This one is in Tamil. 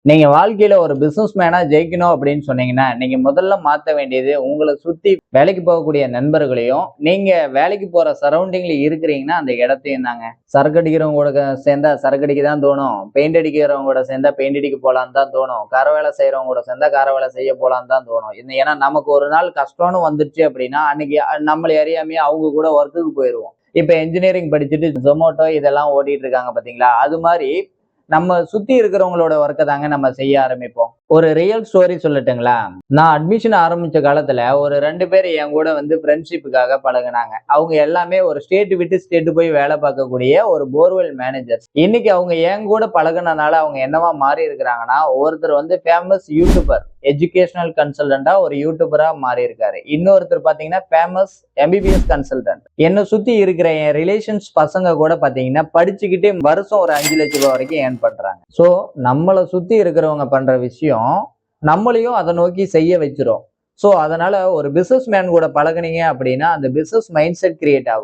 நீங்க வாழ்க்கையில ஒரு பிசினஸ் மேனா ஜெயிக்கணும் அப்படின்னு சொன்னீங்கன்னா, நீங்க முதல்ல மாத்த வேண்டியது உங்கள சுத்தி வேலைக்கு போகக்கூடிய நண்பர்களையும், நீங்க வேலைக்கு போற சரவுண்டிங்ல இருக்கிறீங்கன்னா அந்த இடத்தையும் தாங்க. சரக்கு அடிக்கிறவங்க கூட சேர்ந்தா சரக்கு அடிக்க தான் தோணும். பெயிண்ட் அடிக்கிறவங்க கூட சேர்ந்தா பெயிண்ட் அடிக்க போலான்னு தான் தோணும். கர வேலை செய்யறவங்க கூட சேர்ந்தா கர வேலை செய்ய போலான்னு தான் தோணும். ஏன்னா நமக்கு ஒரு நாள் கஷ்டம்னு வந்துருச்சு அப்படின்னா, அன்னைக்கு நம்மள அறியாமையே அவங்க கூட ஒர்க்குக்கு போயிருவோம். இப்ப என்ஜினியரிங் படிச்சுட்டு Zomato இதெல்லாம் ஓட்டிட்டு இருக்காங்க பாத்தீங்களா? அது மாரி நம்ம சுத்தி இருக்கிறவங்களோட ஒர்க்க தாங்க நம்ம செய்ய ஆரம்பிப்போம். ஒரு ரியல் ஸ்டோரி சொல்லட்டுங்களா? நான் அட்மிஷன் ஆரம்பிச்ச காலத்துல ஒரு 2 பேர் என் கூட வந்து ஃப்ரெண்ட்ஷிப்புக்காக பழகுனாங்க. அவங்க எல்லாமே ஒரு ஸ்டேட் விட்டு ஸ்டேட் போய் வேலை பார்க்கக்கூடிய ஒரு போர்வெல் மேனேஜர்ஸ். இன்னைக்கு அவங்க என் கூட பழகுனனால அவங்க என்னவா மாறி இருக்கிறாங்கன்னா, ஒருத்தர் வந்து ஃபேமஸ் யூடியூபர், எஜுகேஷனல் கன்சல்டன்டா ஒரு யூடியூபரா மாறி இருக்காரு. இன்னொருத்தர் பாத்தீங்கன்னா ஃபேமஸ் எம்பிபிஎஸ் கன்சல்டன்ட். என்னை சுத்தி இருக்கிற என் ரிலேஷன்ஸ் பசங்க கூட பாத்தீங்கன்னா படிச்சுக்கிட்டே வருஷம் ஒரு 5 லட்சம் ரூபாய் வரைக்கும் ஏர்ன் பண்றாங்க. சோ நம்மளை சுத்தி இருக்கிறவங்க பண்ற விஷயம் நம்மளையும் அதை நோக்கி செய்ய வச்சிரும். சோ அதனால ஒரு பிசினஸ் மேன் கூட பழகுனீங்க அப்படின்னா அந்த பிசினஸ் மைண்ட் செட் கிரியேட் ஆகும்.